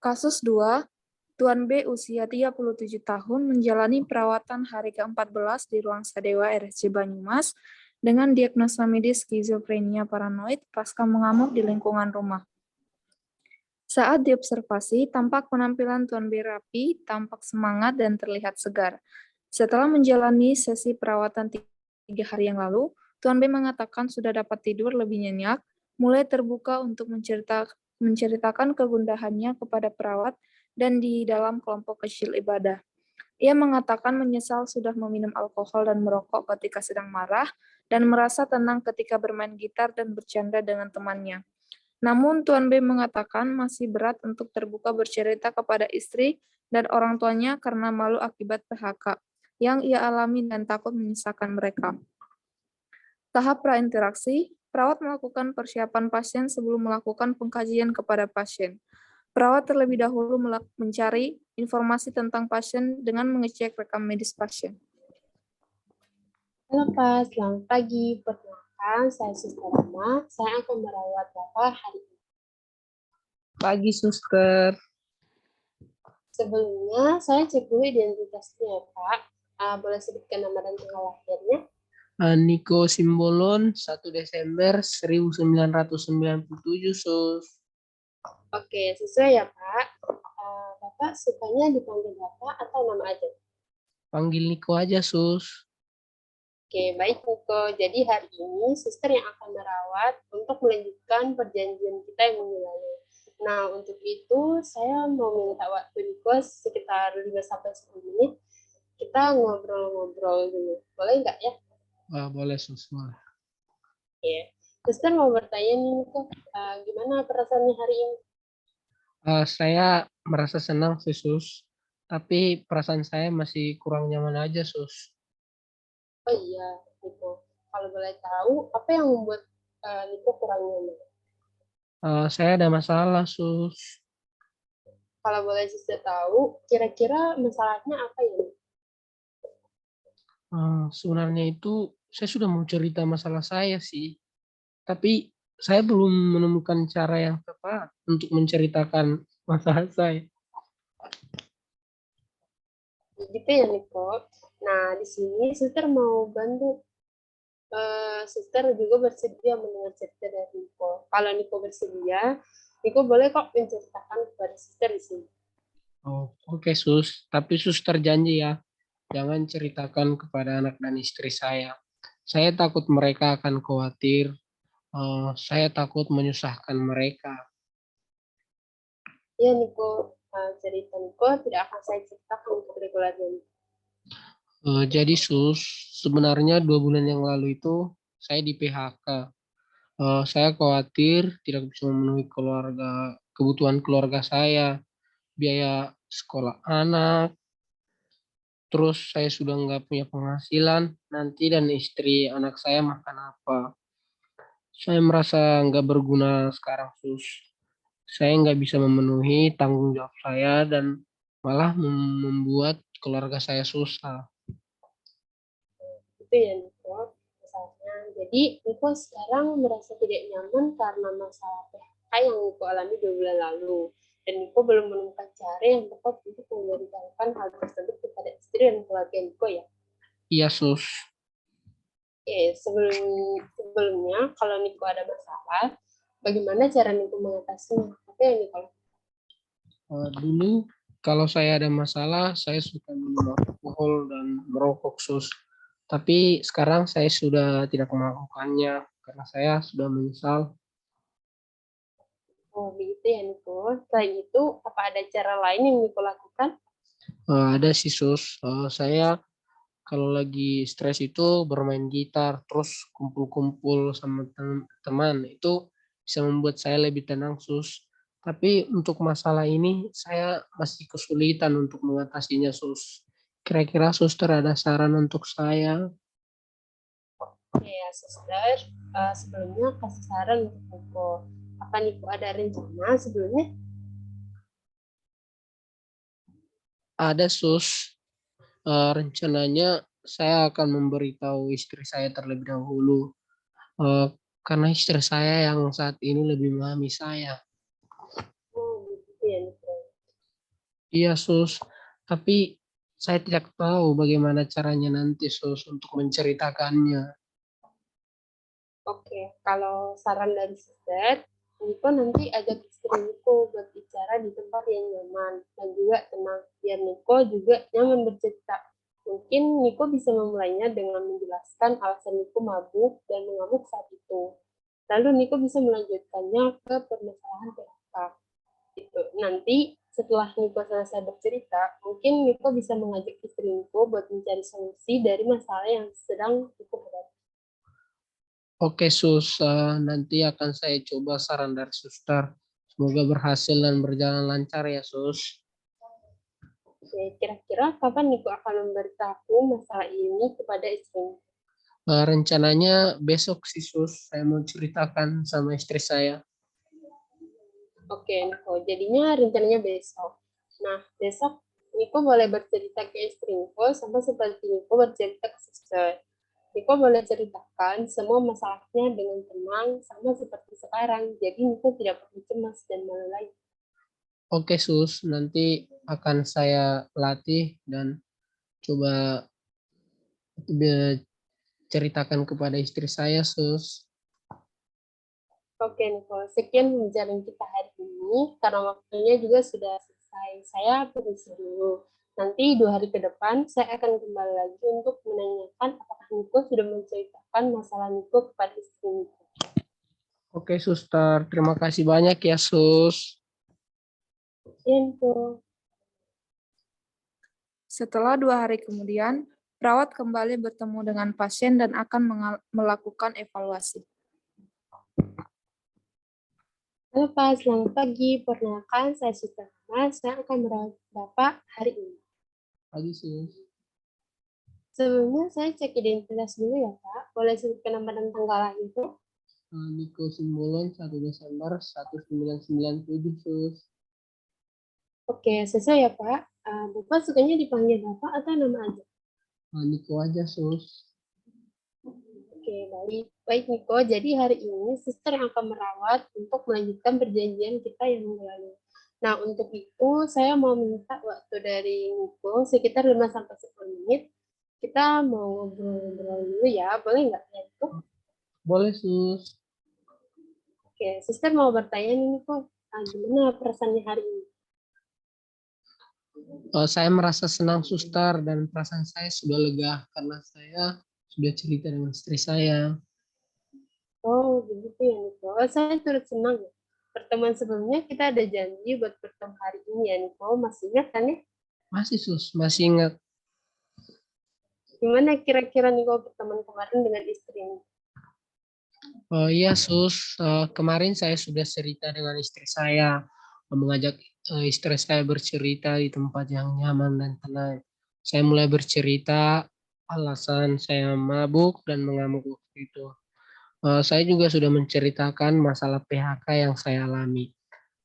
Kasus 2, Tuan B usia 37 tahun menjalani perawatan hari ke-14 di Ruang Sadewa RSC Banyumas dengan diagnosa medis skizofrenia paranoid pasca mengamuk di lingkungan rumah. Saat diobservasi, tampak penampilan Tuan B rapi, tampak semangat dan terlihat segar. Setelah menjalani sesi perawatan 3 hari yang lalu, Tuan B mengatakan sudah dapat tidur lebih nyenyak, mulai terbuka untuk menceritakan kegundahannya kepada perawat dan di dalam kelompok kecil ibadah. Ia mengatakan menyesal sudah meminum alkohol dan merokok ketika sedang marah, dan merasa tenang ketika bermain gitar dan bercanda dengan temannya. Namun Tuan B mengatakan masih berat untuk terbuka bercerita kepada istri dan orang tuanya karena malu akibat PHK yang ia alami dan takut menyisakan mereka. Tahap prainteraksi, perawat melakukan persiapan pasien sebelum melakukan pengkajian kepada pasien. Perawat terlebih dahulu mencari informasi tentang pasien dengan mengecek rekam medis pasien. Halo Pak, selamat pagi. Perkenalkan, saya Suster Rama. Saya akan merawat Bapak hari ini. Pagi, Suster. Sebelumnya, saya cek dulu identitasnya ya Pak. Boleh sebutkan nama dan tanggal lahirnya? Niko Simbolon, 1 Desember 1997, Sus. Oke, sesuai ya Pak. Bapak sukanya dipanggil Bapak atau nama aja? Panggil Niko aja, Sus. Oke, baik Niko. Jadi hari ini suster yang akan merawat untuk melanjutkan perjanjian kita yang minggu lalu. Nah, untuk itu saya mau minta waktu Niko sekitar 5-10 menit. Kita ngobrol-ngobrol dulu. Boleh nggak ya? Boleh, Sus. Boleh. Oke. Suster mau bertanya nih Niko, gimana perasaannya hari ini? Saya merasa senang sih, Sus. Tapi perasaan saya masih kurang nyaman aja, Sus. Oh iya, Niko. Kalau boleh tahu, apa yang membuat Niko kurang nyaman? Saya ada masalah, Sus. Kalau boleh suster tahu, kira-kira masalahnya apa ya? Sebenarnya itu saya sudah mau cerita masalah saya sih. Tapi saya belum menemukan cara yang tepat untuk menceritakan masalah saya. Gitu ya, Niko. Nah, di sini suster mau bantu. Suster juga bersedia mendengar cerita dari Niko. Kalau Niko bersedia, Niko boleh kok menceritakan kepada suster di sini. Oh, oke, Sus. Tapi Sus terjanji ya, jangan ceritakan kepada anak dan istri saya. Saya takut mereka akan khawatir. Saya takut menyusahkan mereka. Ya, Niko, cerita Niko tidak akan saya ceritakan untuk keluarga Niko. Jadi Sus, sebenarnya 2 bulan yang lalu itu saya di PHK. Saya khawatir tidak bisa memenuhi kebutuhan keluarga saya, biaya sekolah anak, terus saya sudah nggak punya penghasilan, nanti dan istri anak saya makan apa. Saya merasa nggak berguna sekarang, Sus. Saya nggak bisa memenuhi tanggung jawab saya dan malah membuat keluarga saya susah. Itu ya, Niko, misalnya. Jadi, Niko sekarang merasa tidak nyaman karena masalah PHK yang Niko alami 2 bulan lalu. Dan Niko belum menemukan cara yang tepat untuk memberitahukan hal tersebut kepada istri dan keluarga Niko ya. Iya, Sus. Oke, sebelumnya kalau Niko ada masalah, bagaimana cara Niko mengatasinya? Apa yang Niko lakukan? Dulu kalau saya ada masalah, saya suka minum alkohol dan merokok, Sus. Tapi sekarang saya sudah tidak melakukannya karena saya sudah menyesal. Oh, begitu ya Niko. Selain itu, apa ada cara lain yang Niko lakukan? Ada sih, Sus. Saya kalau lagi stres itu bermain gitar, terus kumpul-kumpul sama teman. Itu bisa membuat saya lebih tenang, Sus. Tapi untuk masalah ini saya masih kesulitan untuk mengatasinya, Sus. Kira-kira suster ada saran untuk saya? Ya, suster, sebelumnya kasih saran untuk Niko. Apa Niko ada rencana sebelumnya? Ada, Sus. Rencananya saya akan memberitahu istri saya terlebih dahulu. Eh, karena istri saya yang saat ini lebih memahami saya. Oh, begitu ya Niko. Iya, Sus. Tapi saya tidak tahu bagaimana caranya nanti, Sus, untuk menceritakannya. Oke, kalau saran dari sister, Niko nanti ajak istri Niko buat bicara di tempat yang nyaman dan juga tenang, biar Niko juga nyaman bercerita. Mungkin Niko bisa memulainya dengan menjelaskan alasan Niko mabuk dan mengamuk saat itu. Lalu Niko bisa melanjutkannya ke permasalahan PHK. Gitu. Nanti setelah Niko selesai bercerita, mungkin Niko bisa mengajak istri Niko buat mencari solusi dari masalah yang sedang Niko hadapi. Oke, Sus. Nanti akan saya coba saran dari suster. Semoga berhasil dan berjalan lancar ya, Sus. Oke, kira-kira kapan Niko akan memberitahu masalah ini kepada istrinya? Rencananya besok sih, Sus. Saya mau ceritakan sama istri saya. Oke, Niko. Jadinya rencananya besok. Nah, besok Niko boleh bercerita ke istri Niko sama seperti Niko bercerita ke suster. Niko boleh ceritakan semua masalahnya dengan tenang sama seperti sekarang. Jadi Niko tidak perlu cemas dan malu lagi. Oke, Sus. Nanti akan saya latih dan coba ceritakan kepada istri saya, Sus. Oke, Niko. Sekian pembicaraan kita hari ini. Karena waktunya juga sudah selesai. Saya permisi dulu. Nanti 2 hari ke depan, saya akan kembali lagi untuk menanyakan apakah Niko sudah menceritakan masalah Niko kepada istri Niko. Oke, Suster. Terima kasih banyak ya, Sus. Ya, Niko. Setelah 2 hari kemudian, perawat kembali bertemu dengan pasien dan akan melakukan evaluasi. Halo Pak, selamat pagi. Perkenalkan, saya Suster Hana. Saya akan merawat Bapak hari ini. Pagi, Sus. Sebelumnya saya cek identitas dulu ya Pak. Boleh sebutkan nama dan tanggal lahir itu? Niko Simbolon 1 Desember 1997, Sus. Oke, sesuai ya Pak. Bapak sukanya dipanggil Bapak atau nama aja? Niko aja, Sus. Oke, baik. Baik Niko, jadi hari ini suster yang akan merawat untuk melanjutkan perjanjian kita yang lalu. Nah, untuk itu saya mau minta waktu dari Niko sekitar 5-10 menit. Kita mau ngobrol-ngobrol dulu ya, boleh nggak ya Niko? Boleh, Sus. Oke, suster mau bertanya nih Niko, gimana perasaannya hari ini? Saya merasa senang, Suster, dan perasaan saya sudah lega karena saya sudah cerita dengan istri saya. Oh, begitu ya Niko. Oh, saya turut senang ya. Pertemuan sebelumnya kita ada janji buat bertemu hari ini ya Niko. Masih ingat kan ya? Masih, Sus. Masih ingat. Gimana kira-kira Niko pertemuan kemarin dengan istri? Iya, Sus. Kemarin saya sudah cerita dengan istri saya, mengajak istri saya bercerita di tempat yang nyaman dan tenang. Saya mulai bercerita alasan saya mabuk dan mengamuk waktu itu. Saya juga sudah menceritakan masalah PHK yang saya alami.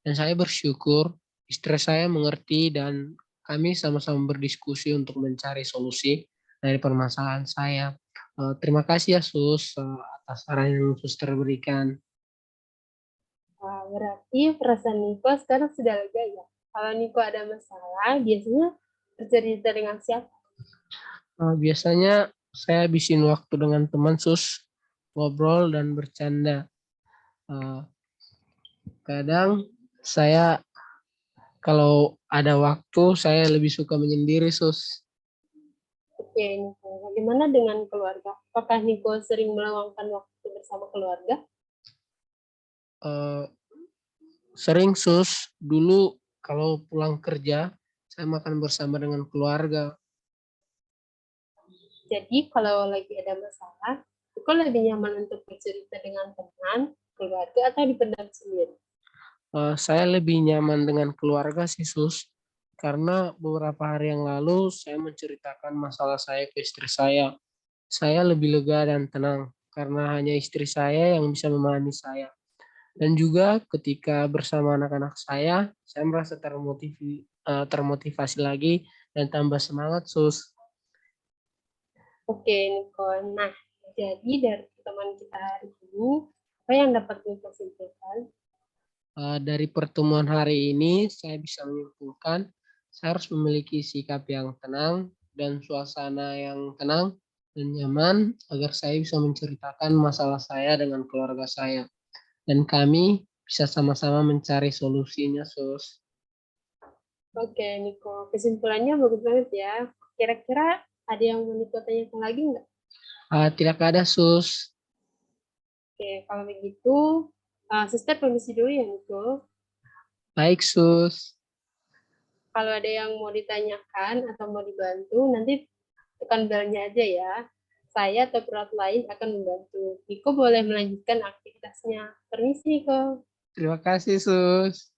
Dan saya bersyukur istri saya mengerti dan kami sama-sama berdiskusi untuk mencari solusi dari permasalahan saya. Terima kasih ya, Sus, atas saran yang Suster berikan. Wah, berarti perasaan Niko sekarang sudah lega ya. Kalau Niko ada masalah, biasanya bercerita dengan siapa? Biasanya saya habisin waktu dengan teman, Sus, ngobrol dan bercanda. Eh, Kadang saya kalau ada waktu saya lebih suka menyendiri, Sus. Oke, Niko. Bagaimana dengan keluarga? Apakah Niko sering meluangkan waktu bersama keluarga? Eh, Sering, Sus. Dulu kalau pulang kerja saya makan bersama dengan keluarga. Jadi kalau lagi ada masalah, Niko lebih nyaman untuk bercerita dengan teman, keluarga, atau dipendam sendiri? Saya lebih nyaman dengan keluarga sih, Sus. Karena beberapa hari yang lalu saya menceritakan masalah saya ke istri saya. Saya lebih lega dan tenang karena hanya istri saya yang bisa memahami saya. Dan juga ketika bersama anak-anak saya merasa termotivasi lagi dan tambah semangat, Sus. Oke, Niko. Nah, jadi dari pertemuan kita hari ini, apa yang dapat Niko simpulkan? Dari pertemuan hari ini saya bisa menyimpulkan Saya harus memiliki sikap yang tenang dan suasana yang tenang dan nyaman agar saya bisa menceritakan masalah saya dengan keluarga saya. Dan kami bisa sama-sama mencari solusinya, Sus. Oke, Niko. Kesimpulannya bagus banget ya. Kira-kira ada yang mau Niko tanyakan lagi nggak? Tidak ada, Sus. Oke, kalau begitu, Sister permisi dulu ya, Niko. Baik, Sus. Kalau ada yang mau ditanyakan atau mau dibantu, nanti tekan belnya aja ya. Saya atau perawat lain akan membantu. Niko boleh melanjutkan aktivitasnya. Permisi, Niko. Terima kasih, Sus.